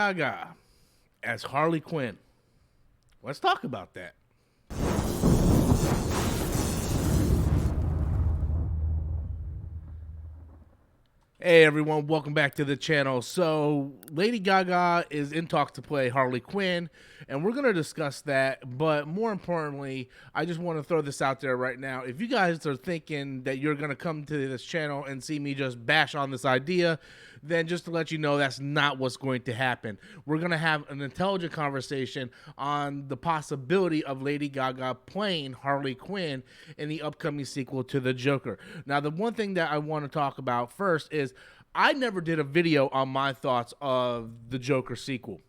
Gaga as Harley Quinn. Let's talk about that. Hey everyone, welcome back to the channel. So, Lady Gaga is in talks to play Harley Quinn, and we're going to discuss that. But more importantly, I just want to throw this out there right now. If you guys are thinking that you're going to come to this channel and see me just bash on this idea, then just to let you know, that's not what's going to happen. We're going to have an intelligent conversation on the possibility of Lady Gaga playing Harley Quinn in the upcoming sequel to The Joker. Now, the one thing that I want to talk about first is I never did a video on my thoughts of The Joker sequel.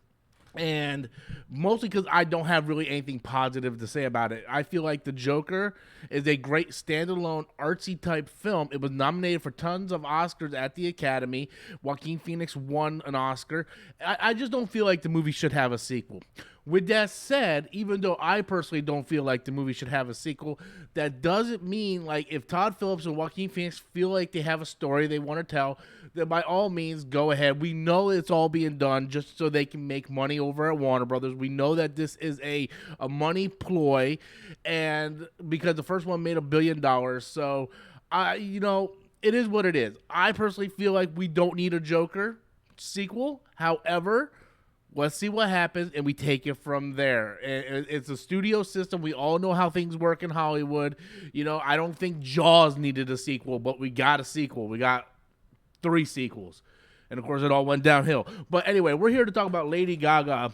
And mostly because I don't have really anything positive to say about it. I feel like The Joker is a great standalone artsy type film. It was nominated for tons of Oscars at the Academy. Joaquin Phoenix won an Oscar. I just don't feel like the movie should have a sequel. With that said, even though I personally don't feel like the movie should have a sequel, that doesn't mean, like, if Todd Phillips and Joaquin Phoenix feel like they have a story they want to tell, then by all means, go ahead. We know it's all being done just so they can make money over at Warner Brothers. We know that this is a money ploy, and because the first one made $1 billion, so, it is what it is. I personally feel like we don't need a Joker sequel. However, let's see what happens, and we take it from there. It's a studio system. We all know how things work in Hollywood. I don't think Jaws needed a sequel, but we got a sequel. We got 3 sequels. And, of course, it all went downhill. But anyway, we're here to talk about Lady Gaga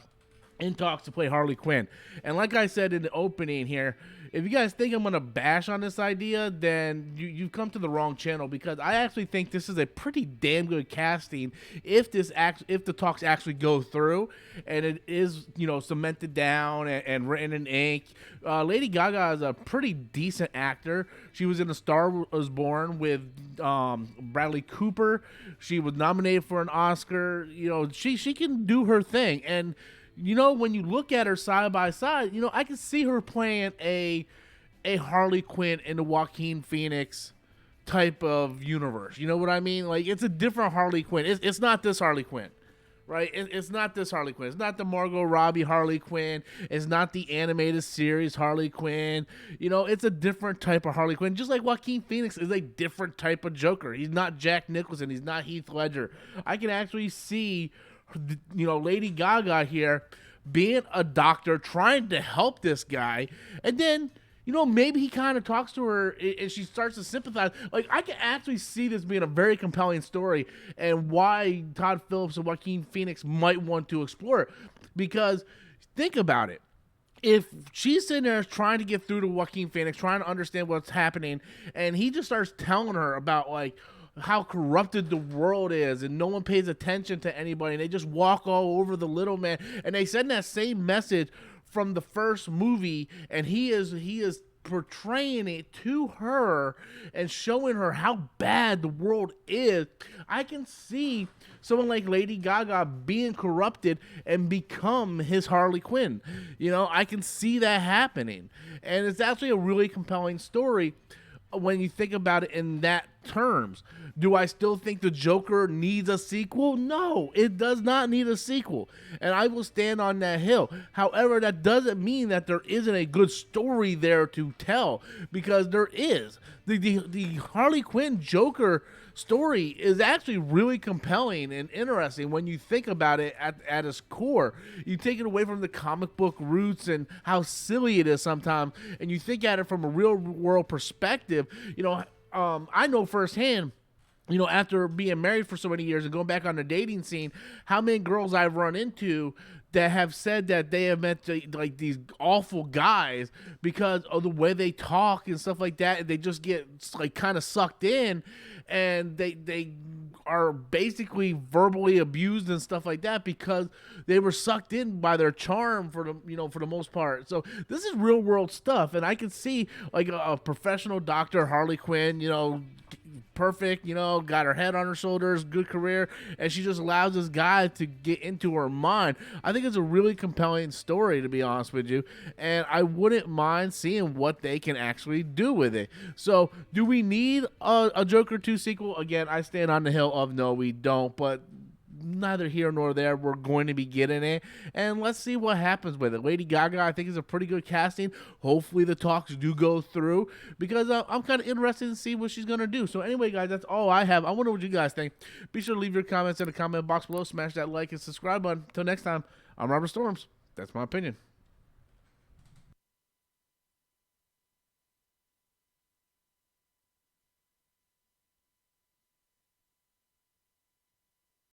in talks to play Harley Quinn. And like I said in the opening here, if you guys think I'm going to bash on this idea, then you've come to the wrong channel, because I actually think this is a pretty damn good casting if the talks actually go through and it is, cemented down and written in ink. Lady Gaga is a pretty decent actor. She was in A Star Was Born with Bradley Cooper. She was nominated for an Oscar. She can do her thing. And when you look at her side by side, I can see her playing a Harley Quinn in the Joaquin Phoenix type of universe. You know what I mean? Like, it's a different Harley Quinn. It's not this Harley Quinn, right? It's not this Harley Quinn. It's not the Margot Robbie Harley Quinn. It's not the animated series Harley Quinn. It's a different type of Harley Quinn. Just like Joaquin Phoenix is a different type of Joker. He's not Jack Nicholson. He's not Heath Ledger. I can actually see Lady Gaga here being a doctor trying to help this guy, and then maybe he kind of talks to her and she starts to sympathize. Like, I can actually see this being a very compelling story, and why Todd Phillips and Joaquin Phoenix might want to explore it. Because think about it, if she's sitting there trying to get through to Joaquin Phoenix, trying to understand what's happening, and he just starts telling her about, like, how corrupted the world is, and no one pays attention to anybody, and they just walk all over the little man, and they send that same message from the first movie, and he is portraying it to her and showing her how bad the world is. I can see someone like Lady Gaga being corrupted and become his Harley Quinn. I can see that happening, and it's actually a really compelling story when you think about it in that terms. Do I still think The Joker needs a sequel? No, it does not need a sequel, and I will stand on that hill. However, that doesn't mean that there isn't a good story there to tell, because there is. The Harley Quinn Joker story is actually really compelling and interesting when you think about it at its core. You take it away from the comic book roots and how silly it is sometimes, and you think at it from a real world perspective. I know firsthand, after being married for so many years and going back on the dating scene, how many girls I've run into that have said that they have met like these awful guys because of the way they talk and stuff like that, and they just get like kind of sucked in, and they are basically verbally abused and stuff like that because they were sucked in by their charm for the most part. So this is real world stuff, and I can see like a professional doctor, Harley Quinn, perfect, got her head on her shoulders, good career, and she just allows this guy to get into her mind. I think it's a really compelling story, to be honest with you, and I wouldn't mind seeing what they can actually do with it. So, do we need a Joker 2 sequel? Again, I stand on the hill of no, we don't, but neither here nor there. We're going to be getting it, and let's see what happens with it. Lady Gaga, I think, is a pretty good casting. Hopefully the talks do go through, because I'm kind of interested to see what she's going to do. So anyway, guys, that's all I have. I wonder what you guys think. Be sure to leave your comments in the comment box below. Smash that like and subscribe button. Until next time, I'm Robert Storms. That's my opinion.